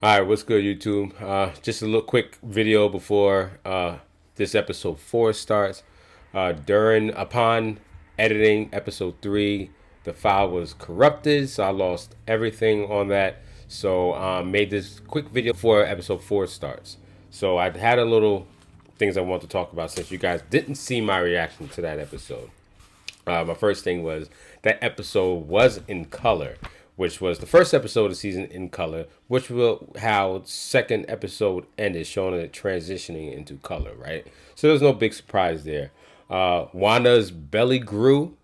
All right, what's good, YouTube? Just a little quick video before this episode 4 starts. Upon editing episode 3, the file was corrupted, so I lost everything on that. So made this quick video before episode 4 starts. So I had a little things I want to talk about since you guys didn't see my reaction to that episode. My first thing was that episode was in color, which was the first episode of the season in color, which will how second episode ended, showing it transitioning into color, right? So there's no big surprise there. Wanda's belly grew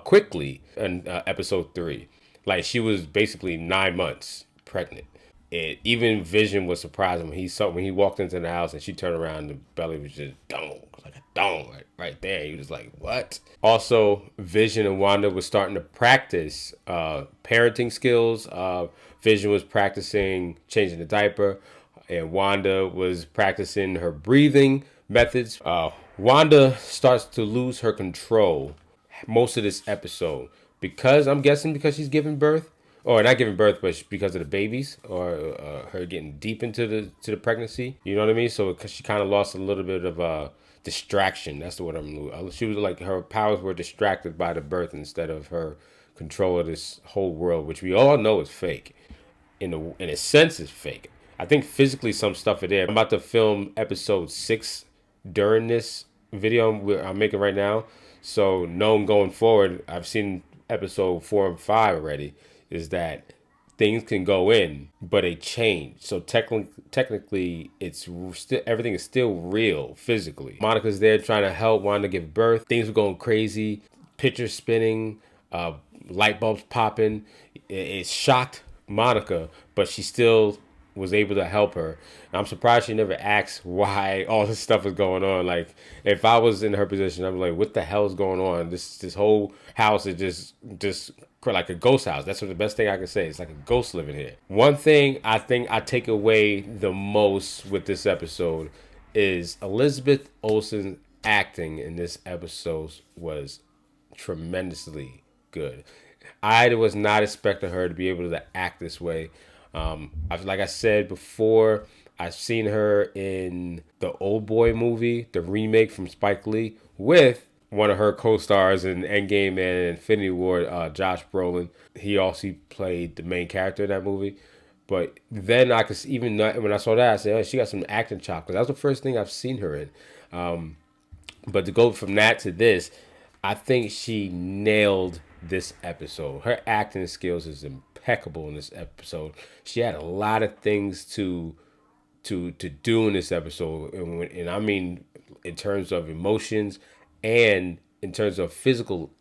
quickly in episode 3. Like she was basically 9 months pregnant. Even Vision was surprised when he walked into the house and she turned around and the belly was just dong, like a dong right there. He was like, what? Also, Vision and Wanda was starting to practice parenting skills. Vision was practicing changing the diaper, and Wanda was practicing her breathing methods. Wanda starts to lose her control most of this episode because I'm guessing because she's giving birth, or not giving birth, but because of the babies, or her getting deep into the pregnancy. You know what I mean? So because she kind of lost a little bit of distraction. That's the word she was like, her powers were distracted by the birth instead of her control of this whole world, which we all know is fake. In a sense, is fake. I think physically some stuff are there. I'm about to film episode 6 during this video I'm making right now. So knowing going forward, I've seen episode 4 and 5 already, is that things can go in, but they change. So technically, it's still, everything is still real physically. Monica's there trying to help Wanda give birth. Things were going crazy, pictures spinning, light bulbs popping. It shocked Monica, but she still was able to help her. I'm surprised she never asked why all this stuff is going on. Like, if I was in her position, I'm like, what the hell is going on? This whole house is just like a ghost house. That's what the best thing I can say. It's like a ghost living here. One thing I think I take away the most with this episode is Elizabeth Olsen's acting in this episode was tremendously good. I was not expecting her to be able to act this way. Like I said before, I've seen her in the Old Boy movie, the remake from Spike Lee, with one of her co-stars in Endgame and Infinity War, Josh Brolin. He also played the main character in that movie. But then I could even when I saw that, I said, "Oh, she got some acting chops." That was the first thing I've seen her in. But to go from that to this, I think she nailed this episode. Her acting skills is impeccable in this episode. She had a lot of things to do in this episode, and I mean in terms of emotions and in terms of physical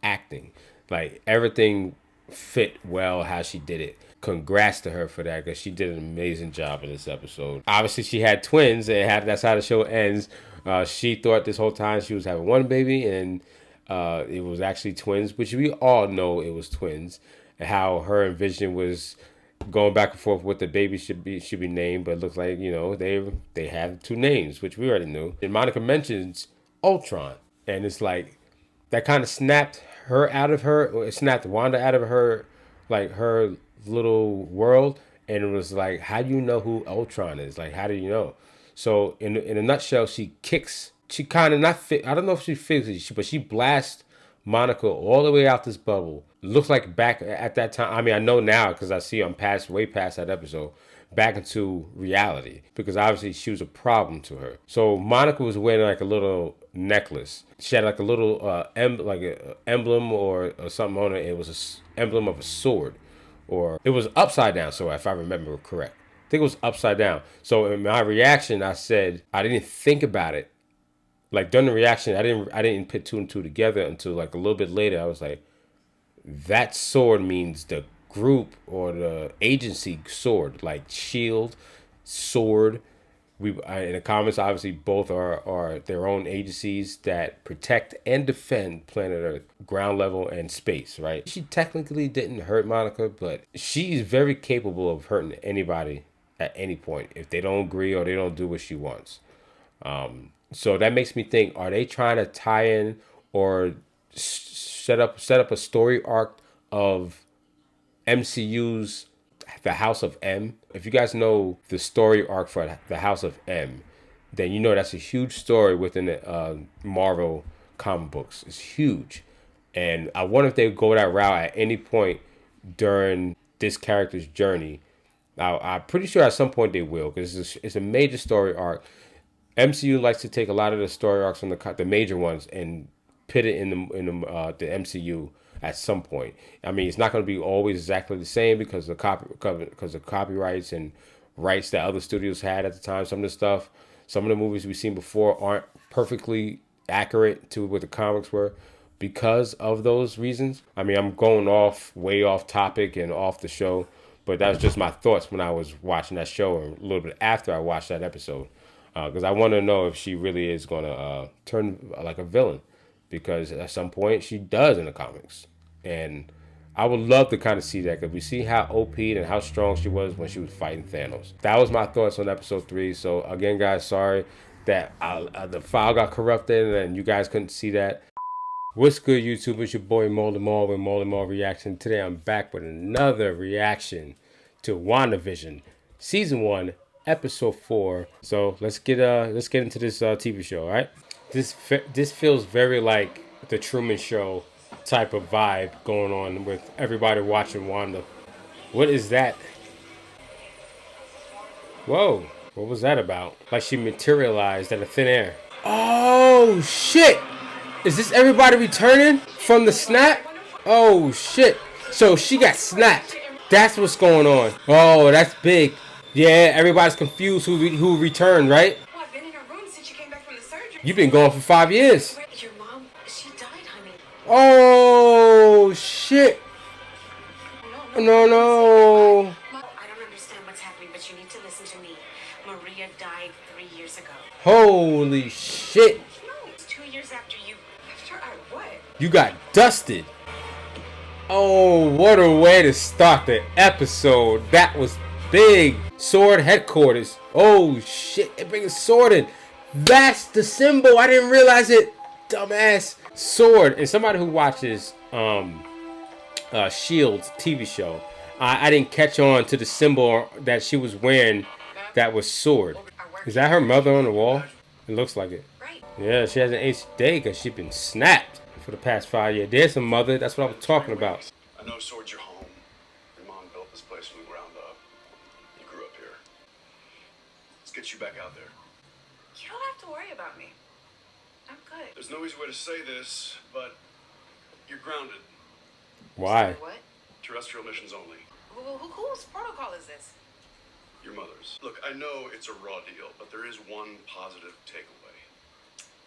acting. Like everything fit well how she did it. Congrats to her for that, because she did an amazing job in this episode. Obviously, she had twins, and that's how the show ends. She thought this whole time she was having one baby, and it was actually twins, which we all know it was twins. And how her and Vision was going back and forth what the baby should be named, but it looks like, they have two names, which we already knew. And Monica mentions Ultron, and it's like that kind of snapped her out of her, or it snapped Wanda out of her, like her little world, and it was like, how do you know who Ultron is? Like, how do you know? So in a nutshell, she kicks. She kind of not fit. I don't know if she fixes, but she blasts Monica all the way out this bubble. Looks like back at that time. I mean, I know now because I see I'm way past that episode, back into reality, because obviously she was a problem to her. So Monica was wearing like a little necklace. She had like a little emblem or something on it. It was an emblem of a sword, or it was upside down. So if I remember correct, I think it was upside down. So in my reaction, I said I didn't think about it. Like during the reaction, I didn't put two and two together until like a little bit later. I was like, that sword means the group or the agency sword, like shield, sword. In the comments, obviously both are their own agencies that protect and defend planet Earth, ground level and space, right? She technically didn't hurt Monica, but she's very capable of hurting anybody at any point if they don't agree or they don't do what she wants. So that makes me think: are they trying to tie in or set up a story arc of MCU's the House of M. If you guys know the story arc for the House of M, then you know that's a huge story within the Marvel comic books. It's huge. And I wonder if they would go that route at any point during this character's journey. Now, I'm pretty sure at some point they will, because it's a major story arc. MCU likes to take a lot of the story arcs from the major ones and put it in the MCU at some point. I mean, it's not going to be always exactly the same because of copyrights and rights that other studios had at the time. Some of the stuff, some of the movies we've seen before aren't perfectly accurate to what the comics were because of those reasons. I mean, I'm going way off topic and off the show, but that was just my thoughts when I was watching that show, or a little bit after I watched that episode. Because I want to know if she really is going to turn like a villain. Because at some point she does in the comics. And I would love to kind of see that, because we see how OP'd and how strong she was when she was fighting Thanos. That was my thoughts on episode 3. So again, guys, sorry that the file got corrupted and you guys couldn't see that. What's good, YouTube? It's your boy Maaly Maal with MaalyMaalReactions. Today I'm back with another reaction to WandaVision, Season 1, Episode 4. So let's get into this TV show, all right? This feels very like the Truman Show type of vibe going on with everybody watching Wanda. What is that? Whoa, what was that about? Like she materialized out of thin air. Oh shit! Is this everybody returning from the snap? Oh shit! So she got snapped. That's what's going on. Oh, that's big. Yeah, everybody's confused who returned, right? Well, I've been in her room since she came back from the surgery. You've been gone for 5 years. Your mom, she died, honey. Oh shit! No. I don't understand what's happening, but you need to listen to me. Maria died 3 years ago. Holy shit! No, it's 2 years after you. After I what? You got dusted. Oh, what a way to start the episode. That was big. Sword headquarters. Oh shit, they bring a sword in. That's the symbol. I didn't realize it. Dumbass. Sword. And somebody who watches Shield's TV show, I didn't catch on to the symbol that she was wearing that was sword. Is that her mother on the wall? It looks like it. Yeah, she hasn't aged a day because she's been snapped for the past 5 years. There's a mother. That's what I was talking about. I know Sword's your home. Your mom built this place from the ground up. You grew up here. Let's get you back out there. You don't have to worry about me. I'm good. There's no easy way to say this, but you're grounded. Why? What? Terrestrial missions only. Whose protocol is this? Your mother's. Look, I know it's a raw deal, but there is one positive takeaway.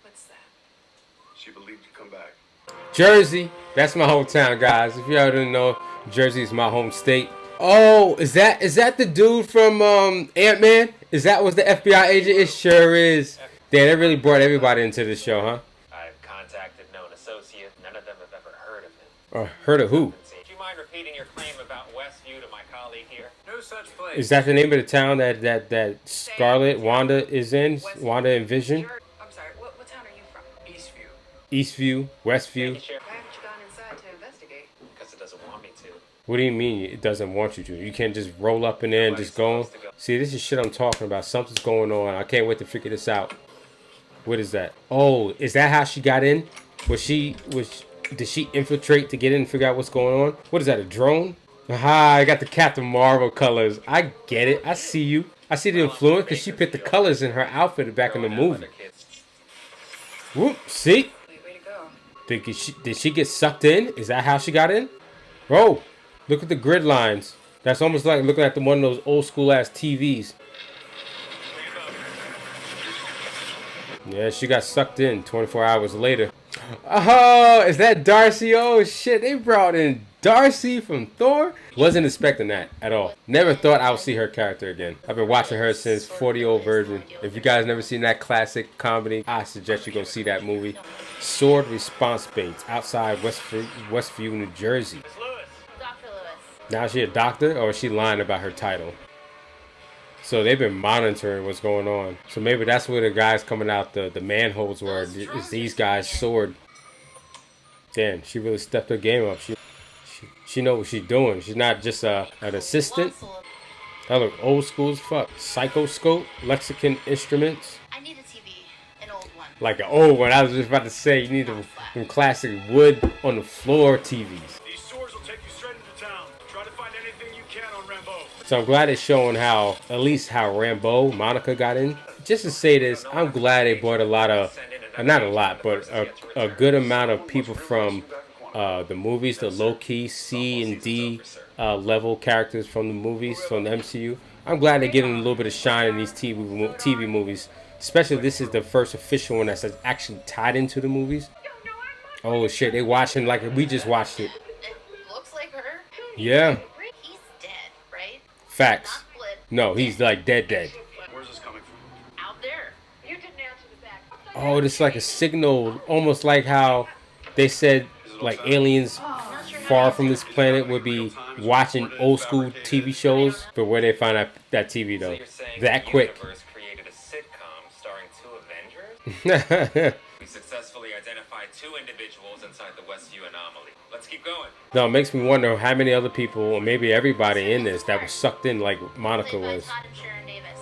What's that? She believed you'd come back. Jersey. That's my hometown, guys. If y'all didn't know, Jersey is my home state. Oh, is that the dude from Ant-Man? Is that was the FBI agent? It sure is. Damn, they really brought everybody into this show, huh? I've contacted known associates. None of them have ever heard of him. Or heard of who? Do you mind repeating your claim about Westview to my colleague here? No such place. Is that the name of the town that Scarlet Wanda is in? Wanda and Vision? I'm sorry, what town are you from? Eastview. Eastview, Westview. Why haven't you gone inside to investigate? Because it doesn't want me to. What do you mean it doesn't want you to? You can't just roll up in there and just go. See, this is shit I'm talking about. Something's going on. I can't wait to figure this out. What is that? Oh, is that how she got in? Did she infiltrate to get in and figure out what's going on? What is that, a drone? Aha, I got the Captain Marvel colors. I get it. I see you. I see the influence because she put the colors in her outfit back in the movie. Whoop, see? Way to go. Did she get sucked in? Is that how she got in? Oh, look at the grid lines. That's almost like looking at one of those old school ass TVs. Yeah, she got sucked in 24 hours later. Oh, is that Darcy? Oh shit, they brought in Darcy from Thor. Wasn't expecting that at all. Never thought I would see her character again. I've been watching her since 40-Year-Old Virgin. If you guys never seen that classic comedy, I suggest you go see that movie. Sword Response Base outside Westview, New Jersey. Dr. Lewis. Now is she a doctor or is she lying about her title? So they've been monitoring what's going on. So maybe that's where the guys coming out, the manholes were. Is these guys' sword. Damn, she really stepped her game up. She know what she's doing. She's not just an assistant. That look old school as fuck. Psychoscope, Lexicon Instruments. I need a TV, an old one. Like an old one. I was just about to say, you need them classic wood on the floor TVs. These stores will take you straight into town. Try to find anything you can on Rambo. So I'm glad it's showing how, at least how Rambo, Monica got in. Just to say this, I'm glad they brought a lot of, not a lot, but a good amount of people from the movies, the low-key C and D level characters from the movies, from the MCU. I'm glad they're getting a little bit of shine in these TV movies. Especially this is the first official one that's actually tied into the movies. Oh shit, they watching like we just watched it. It looks like her. Yeah. He's dead, right? Facts. Not Blip. No, he's like dead. Where's this coming from? Out there. You didn't answer the back. Oh, this is like a signal, almost like how they said like aliens far from this planet would be watching old school TV shows, but where they find that TV So though, you're saying that the quick. universe created a sitcom starring 2 Avengers? No, We successfully identified 2 individuals inside the Westview anomaly. Let's keep going. it makes me wonder how many other people, or maybe everybody in this, that was sucked in like Monica Played by was. Todd and Sharon Davis.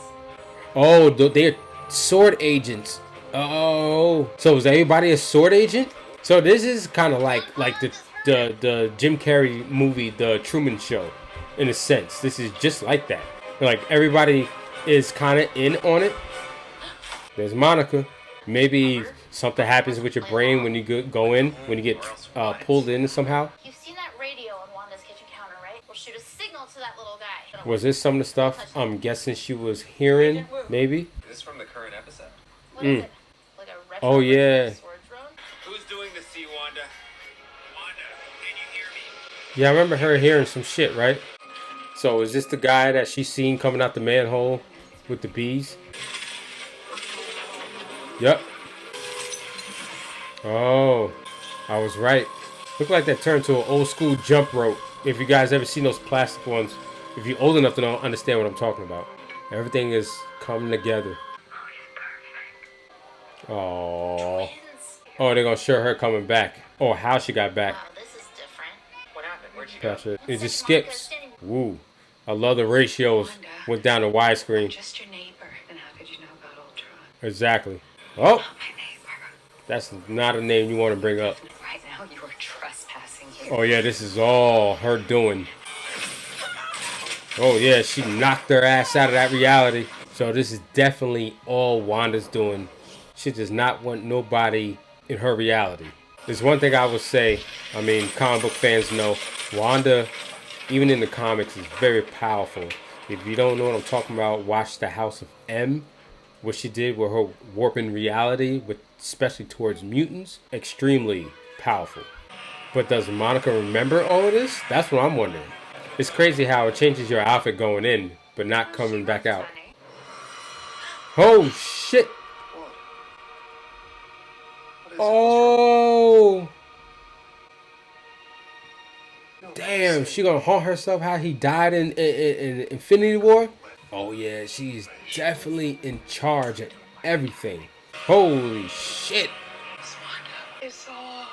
Oh, they're sword agents. Oh, so is everybody a sword agent? So this is kind of like the Jim Carrey movie, The Truman Show, in a sense. This is just like that. Like everybody is kind of in on it. There's Monica. Maybe something happens with your brain when you go in, when you get pulled in somehow. You've seen that radio on Wanda's kitchen counter, right? We'll shoot a signal to that little guy. Was this some of the stuff I'm guessing she was hearing? Maybe. Is this from the current episode? What is it? Like a retro Oh, yeah. sword drone? Who's doing the sea, Wanda? Wanda, can you hear me? Yeah, I remember her hearing some shit, right? So is this the guy that she's seen coming out the manhole with the bees? Yep. Oh, I was right. Looked like that turned to an old school jump rope. If you guys ever seen those plastic ones, if you're old enough to know, understand what I'm talking about. Everything is coming together. Oh. Twins. Oh, they're gonna show her coming back. Or how she got back. Wow, this is different. What happened? Where'd she go? Gotcha. It just skips. Woo. I love the ratios. Went down to widescreen. Just your neighbor. And how could you know about Ultron? Exactly. Oh, My neighbor. that's not a name you want to bring up. Right now you are trespassing here. Oh yeah, this is all her doing. Oh yeah, she knocked her ass out of that reality. So this is definitely all Wanda's doing. She does not want nobody in her reality. There's one thing I would say, I mean, comic book fans know, Wanda, even in the comics, is very powerful. If you don't know what I'm talking about, watch The House of M. What she did with her warping reality, with especially towards mutants, extremely powerful. But does Monica remember all of this? That's what I'm wondering. It's crazy how it changes your outfit going in, but not coming back out. Oh shit! Oh! Damn, she gonna haunt herself how he died in Infinity War? Oh yeah, she's definitely in charge of everything. Holy shit! It's all.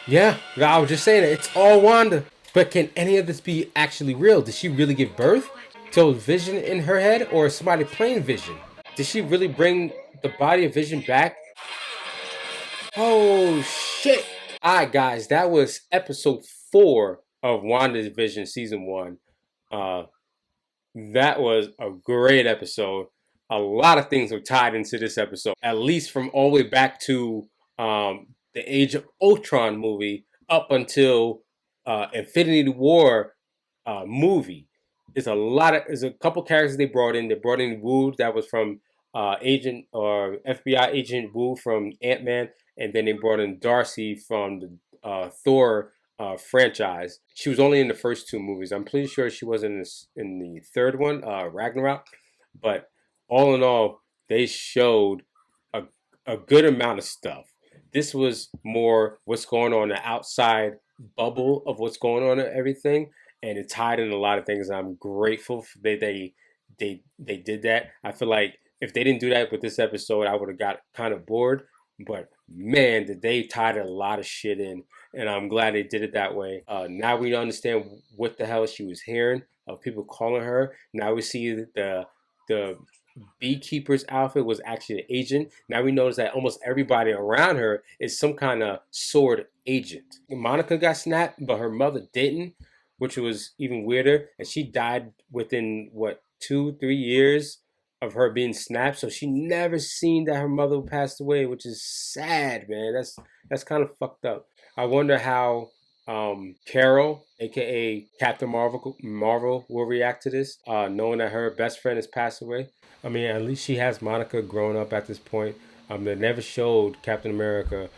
Yeah, I was just saying that it's all Wanda. But can any of this be actually real? Did she really give birth to Vision in her head, or is somebody playing Vision? Did she really bring the body of Vision back? Oh shit! Alright guys, that was episode 4 of WandaVision season 1. That was a great episode. A lot of things were tied into this episode, at least from all the way back to the Age of Ultron movie up until Infinity War movie. There's a couple characters they brought in. They brought in Wu, that was from agent or FBI agent Wu from Ant-Man, and then they brought in Darcy from the Thor franchise. She was only in the first 2 movies. I'm pretty sure she wasn't in the third one, Ragnarok. But all in all, they showed a good amount of stuff. This was more what's going on in the outside bubble of what's going on and everything, and it tied in a lot of things. I'm grateful that they did that. I feel like if they didn't do that with this episode, I would have got kind of bored. But man, did they tied a lot of shit in. and I'm glad they did it that way. Now we understand what the hell she was hearing of people calling her. Now we see the beekeeper's outfit was actually an agent. Now we notice that almost everybody around her is some kind of sword agent. Monica got snapped, but her mother didn't, which was even weirder. And she died within what 2-3 years of her being snapped. So she never seen that her mother passed away, which is sad, man. That's kind of fucked up. I wonder how Carol, aka Captain Marvel, will react to this, knowing that her best friend has passed away. I mean, at least she has Monica grown up at this point. They never showed Captain Marvel,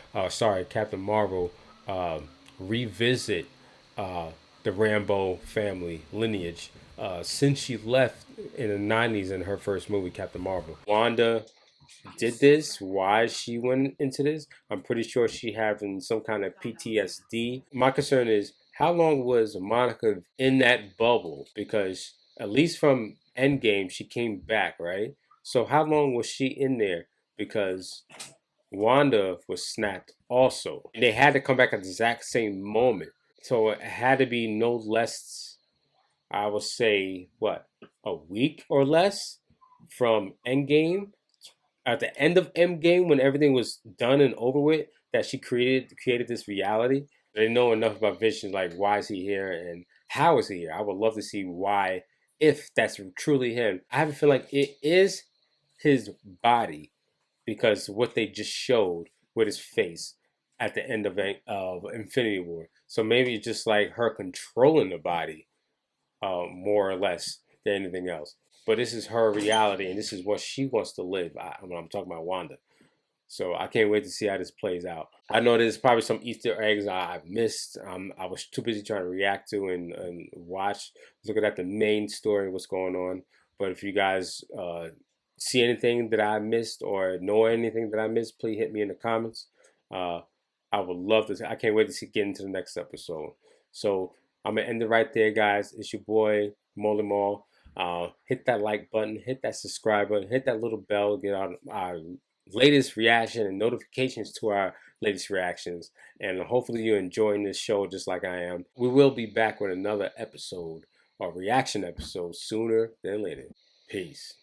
revisit the Rambo family lineage since she left in the 90s in her first movie, Captain Marvel. Wanda did this, why she went into this. I'm pretty sure she having some kind of PTSD. My concern is how long was Monica in that bubble? Because at least from Endgame, she came back, right? So how long was she in there? Because Wanda was snapped also. And they had to come back at the exact same moment. So it had to be no less, I would say, what, a week or less from Endgame. At the end of Endgame, when everything was done and over with, that she created this reality. They know enough about Vision, like why is he here and how is he here. I would love to see why, if that's truly him. I have a feeling like it is his body because what they just showed with his face at the end of Infinity War. So maybe it's just like her controlling the body, more or less than anything else. But this is her reality, and this is what she wants to live. When I'm talking about Wanda. So I can't wait to see how this plays out. I know there's probably some Easter eggs I've missed. I was too busy trying to react to and watch, looking at the main story, what's going on. But if you guys see anything that I missed or know anything that I missed, please hit me in the comments. I would love to. I can't wait to get into the next episode. So I'm gonna end it right there, guys. It's your boy Maaly Maal. Hit that like button, hit that subscribe button, hit that little bell, get our latest reaction and notifications to our latest reactions. And hopefully you're enjoying this show just like I am. We will be back with another episode or reaction episode sooner than later. Peace.